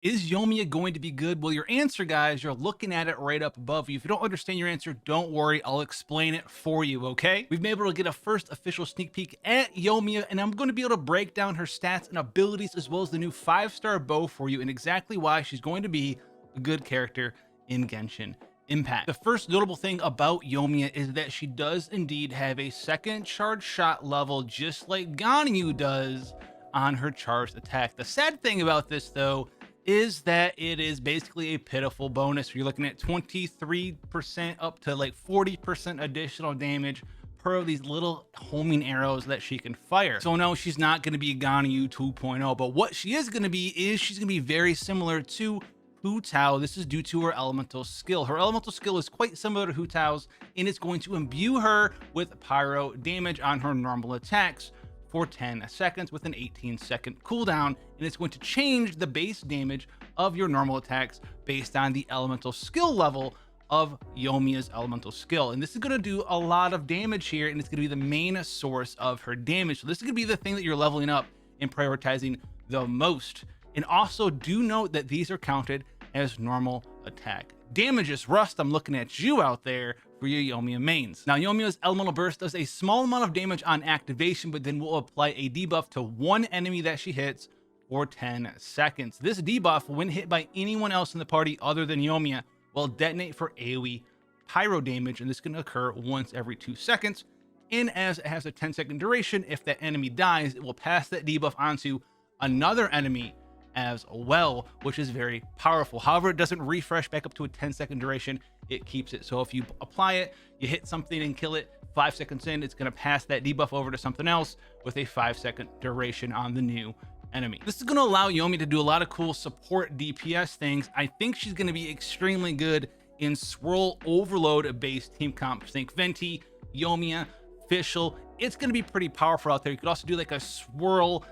Is Yoimiya going to be good? Well, your answer, guys, you're looking at it right up above you. If you don't understand your answer, don't worry. I'll explain it for you, okay? We've been able to get a first official sneak peek at Yoimiya, and I'm going to be able to break down her stats and abilities as well as the new 5-star bow for you and exactly why she's going to be a good character in Genshin Impact. The first notable thing about Yoimiya is that she does indeed have a second charge shot level, just like Ganyu does on her charged attack. The sad thing about this, though, is that it is basically a pitiful bonus. You're looking at 23% up to like 40% additional damage per of these little homing arrows that she can fire. So no, she's not going to be Ganyu 2.0, but what she is going to be is she's going to be very similar to Hu Tao. This is due to her elemental skill. Her elemental skill is quite similar to Hu Tao's, and it's going to imbue her with pyro damage on her normal attacks for 10 seconds with an 18-second cooldown, and it's going to change the base damage of your normal attacks based on the elemental skill level of Yoimiya's elemental skill. And this is going to do a lot of damage here, and it's going to be the main source of her damage. So this is going to be the thing that you're leveling up and prioritizing the most. And also do note that these are counted as normal attack damages. Rust, I'm looking at you out there for your Yoimiya mains. Now, Yoimiya's elemental burst does a small amount of damage on activation, but then will apply a debuff to one enemy that she hits for 10 seconds. This debuff, when hit by anyone else in the party other than Yoimiya, will detonate for AoE pyro damage, and this can occur once every 2 seconds. And as it has a 10-second duration, if that enemy dies, it will pass that debuff onto another enemy as well, which is very powerful. However, it doesn't refresh back up to a 10-second duration. It keeps it. So if you apply it, you hit something and kill it, 5 seconds in, it's going to pass that debuff over to something else with a 5-second duration on the new enemy. This is going to allow Yoimiya to do a lot of cool support DPS things. I think she's going to be extremely good in swirl overload based team comps. Think Venti, Yoimiya, Fischl. It's going to be pretty powerful out there. You could also do like a swirl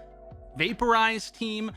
vaporize team.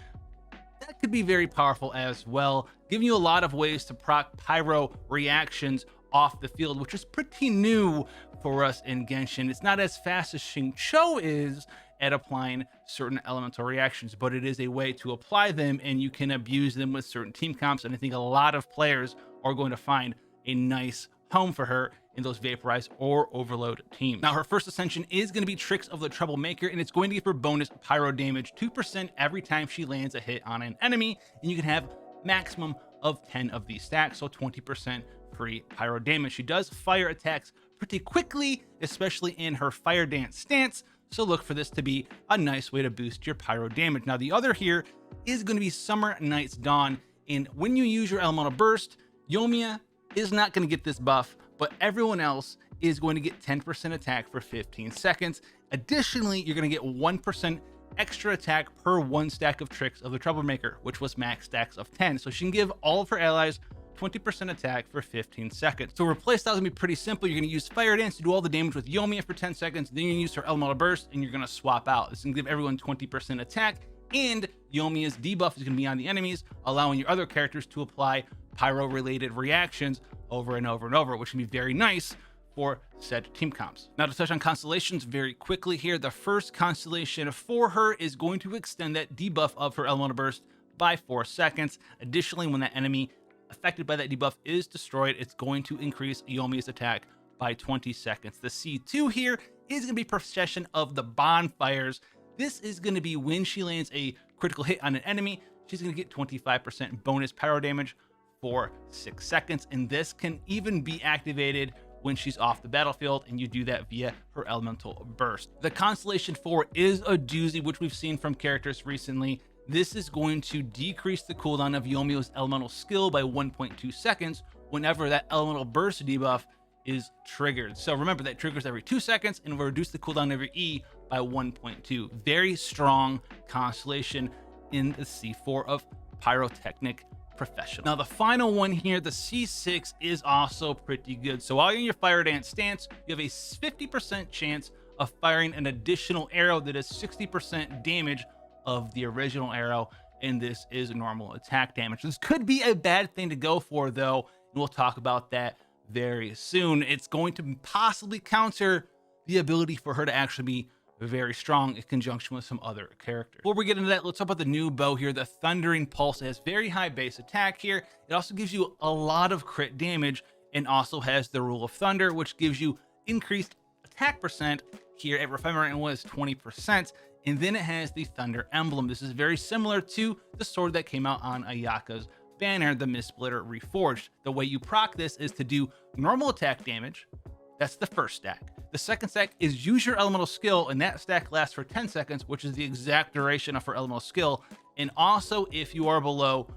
That could be very powerful as well, giving you a lot of ways to proc pyro reactions off the field, which is pretty new for us in Genshin. It's not as fast as Xingqiu is at applying certain elemental reactions, but it is a way to apply them, and you can abuse them with certain team comps, and I think a lot of players are going to find a nice home for her in those vaporize or overload teams. Now, her first ascension is going to be Tricks of the Troublemaker, and it's going to give her bonus pyro damage 2% every time she lands a hit on an enemy, and you can have maximum of 10 of these stacks, so 20% free pyro damage. She does fire attacks pretty quickly, especially in her fire dance stance, so look for this to be a nice way to boost your pyro damage. Now, the other here is going to be Summer Night's Dawn, and when you use your elemental burst, Yoimiya is not going to get this buff, but everyone else is going to get 10% attack for 15 seconds. Additionally, you're going to get 1% extra attack per 1 stack of Tricks of the Troublemaker, which was max stacks of 10. So she can give all of her allies 20% attack for 15 seconds. So her playstyle is going to be pretty simple. You're going to use Fire Dance to do all the damage with Yoimiya for 10 seconds. Then you're going to use her Elemental Burst, and you're going to swap out. This is going to give everyone 20% attack, and Yoimiya's debuff is going to be on the enemies, allowing your other characters to apply pyro-related reactions over and over and over, which can be very nice for said team comps. Now, to touch on Constellations very quickly here, the first Constellation for her is going to extend that debuff of her Elemental Burst by 4 seconds. Additionally, when that enemy affected by that debuff is destroyed, it's going to increase Yoimiya's attack by 20 seconds. The C2 here is going to be Procession of the Bonfires. This is going to be when she lands a critical hit on an enemy, she's going to get 25% bonus pyro damage for 6 seconds, and this can even be activated when she's off the battlefield, and you do that via her Elemental Burst. The Constellation 4 is a doozy, which we've seen from characters recently. This is going to decrease the cooldown of Yoimiya's elemental skill by 1.2 seconds whenever that Elemental Burst debuff is triggered. So remember, that triggers every 2 seconds and will reduce the cooldown of your E by 1.2. Very strong Constellation in the C4 of Pyrotechnic Professional. Now, the final one here, the C6, is also pretty good. So while you're in your Fire Dance stance, you have a 50% chance of firing an additional arrow that is 60% damage of the original arrow, and this is normal attack damage. This could be a bad thing to go for, though, and we'll talk about that very soon. It's going to possibly counter the ability for her to actually be very strong in conjunction with some other characters. Before we get into that, let's talk about the new bow here, the Thundering Pulse. It has very high base attack here. It also gives you a lot of crit damage and also has the Rule of Thunder, which gives you increased attack percent here at refinement rank 1 is 20%. And then it has the Thunder Emblem. This is very similar to the sword that came out on Ayaka's banner, the Mistsplitter Reforged. The way you proc this is to do normal attack damage. That's the first stack. The second stack is use your elemental skill, and that stack lasts for 10 seconds, which is the exact duration of her elemental skill. And also if you are below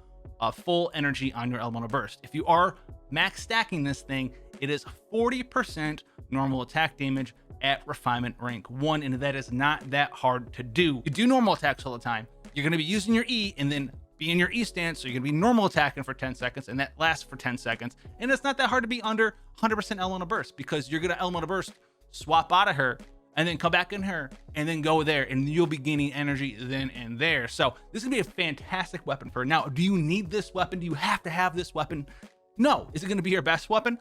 full energy on your elemental burst. If you are max stacking this thing, it is 40% normal attack damage at refinement rank 1, and that is not that hard to do. You do normal attacks all the time. You're going to be using your E and then be in your E stance, so you're going to be normal attacking for 10 seconds, and that lasts for 10 seconds. And it's not that hard to be under 100% elemental burst, because you're going to elemental burst, swap out of her, and then come back in her, and then go there, and you'll be gaining energy then and there. So this is going to be a fantastic weapon for her. Now, do you need this weapon? Do you have to have this weapon? No. Is it going to be your best weapon?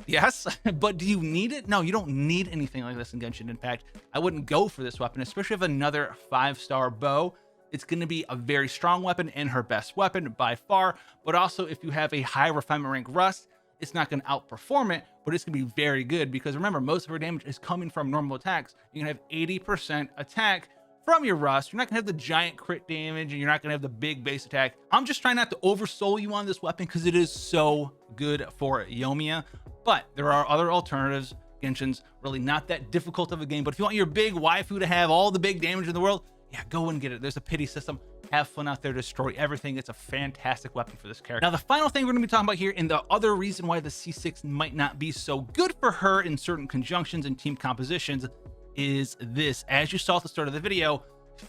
Yes, but do you need it? No, you don't need anything like this in Genshin. In fact, I wouldn't go for this weapon, especially if another 5-star bow. It's going to be a very strong weapon and her best weapon by far. But also, if you have a high refinement rank Rust, it's not going to outperform it, but it's going to be very good, because remember, most of her damage is coming from normal attacks. You're going to have 80% attack from your Rust. You're not going to have the giant crit damage, and you're not going to have the big base attack. I'm just trying not to oversoul you on this weapon because it is so good for Yoimiya. But there are other alternatives. Genshin's really not that difficult of a game, but if you want your big waifu to have all the big damage in the world, yeah, go and get it. There's a pity system. Have fun out there, destroy everything. It's a fantastic weapon for this character. Now, the final thing we're going to be talking about here, and the other reason why the C6 might not be so good for her in certain conjunctions and team compositions, is this. As you saw at the start of the video,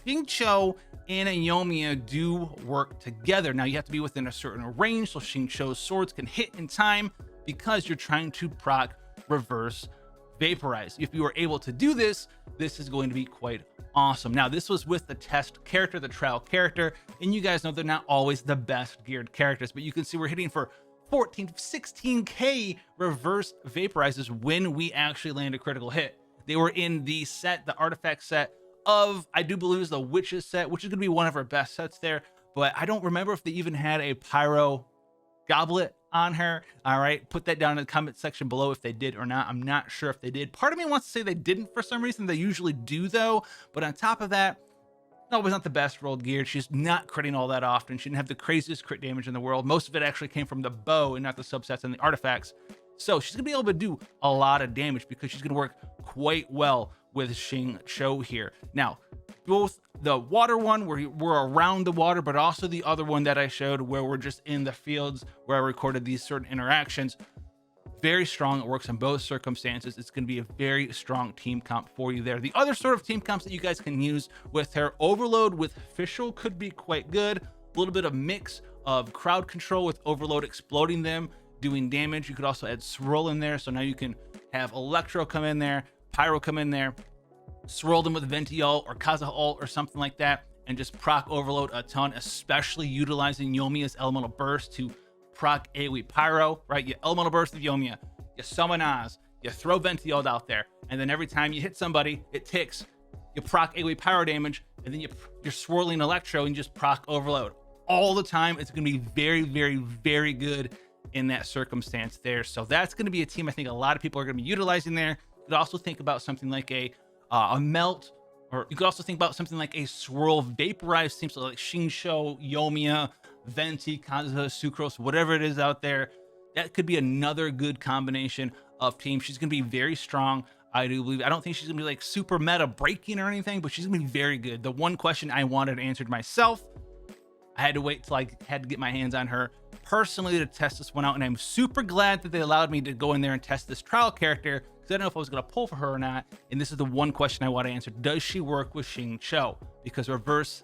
Xingqiu and Yoimiya do work together. Now, you have to be within a certain range so Xingqiu's swords can hit in time, because you're trying to proc reverse vaporize. If you are able to do this, this is going to be quite awesome. Now, this was with the test character, the trial character, and you guys know they're not always the best geared characters, but you can see we're hitting for 14, 16k reverse vaporizes when we actually land a critical hit. They were in the set, the artifact set of, I do believe, is the Witches set, which is going to be one of our best sets there, but I don't remember if they even had a pyro goblet on her. All right, put that down in the comment section below if they did or not. I'm not sure if they did. Part of me wants to say they didn't for some reason. They usually do though. But on top of that, no, it was not the best rolled gear. She's not critting all that often. She didn't have the craziest crit damage in the world. Most of it actually came from the bow and not the subsets and the artifacts. So she's gonna be able to do a lot of damage because she's gonna work quite well with Xingqiu here. Now, both the water one where we're around the water, but also the other one that I showed where we're just in the fields where I recorded these certain interactions, very strong. It works in both circumstances. It's going to be a very strong team comp for you there. The other sort of team comps that you guys can use with her, Overload with Fischl could be quite good. A little bit of mix of crowd control with Overload exploding them, doing damage. You could also add Swirl in there, so now you can have Electro come in there, Pyro come in there, swirl them with Venti ult or Kaza ult or something like that, and just proc Overload a ton, especially utilizing Yoimiya's elemental burst to proc AoE Pyro, right? You elemental burst of Yoimiya, you summon Oz, you throw Venti ult out there, and then every time you hit somebody, it ticks. You proc AoE Pyro damage, and then you're swirling Electro and you just proc Overload all the time. It's going to be very, very, very good in that circumstance there. So that's going to be a team I think a lot of people are going to be utilizing there. You could also think about something like a melt, or you could also think about something like a swirl vaporize team, so like Xingqiu, Yoimiya, Venti, Kaza, Sucrose, whatever it is out there. That could be another good combination of teams. She's going to be very strong, I do believe. I don't think she's going to be like super meta breaking or anything, but she's going to be very good. The one question I wanted answered myself, I had to wait till I had to get my hands on her personally to test this one out, and I'm super glad that they allowed me to go in there and test this trial character, because I don't know if I was going to pull for her or not. And this is the one question I want to answer. Does she work with Xingqiu? Because reverse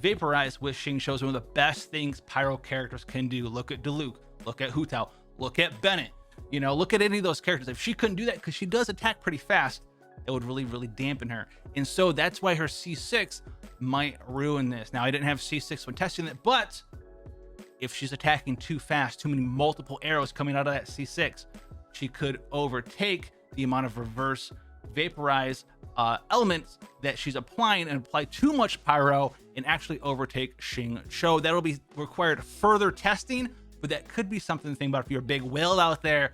vaporize with Xingqiu is one of the best things pyro characters can do. Look at Diluc, look at Hu Tao, look at Bennett, you know, look at any of those characters. If she couldn't do that, because she does attack pretty fast, it would really, really dampen her. And so that's why her C6 might ruin this. Now, I didn't have C6 when testing it, but if she's attacking too fast, too many multiple arrows coming out of that C6, she could overtake the amount of reverse vaporize elements that she's applying and apply too much pyro and actually overtake Xing Cho. That'll be required further testing, but that could be something to think about if you're a big whale out there.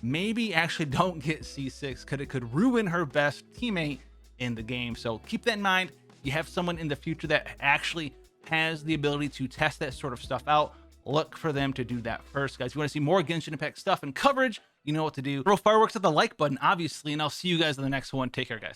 Maybe actually don't get C6 because it could ruin her best teammate in the game. So keep that in mind. You have someone in the future that actually has the ability to test that sort of stuff out. Look for them to do that first, guys. If you want to see more Genshin Impact stuff and coverage, you know what to do. Throw fireworks at the like button, obviously, and I'll see you guys in the next one. Take care, guys.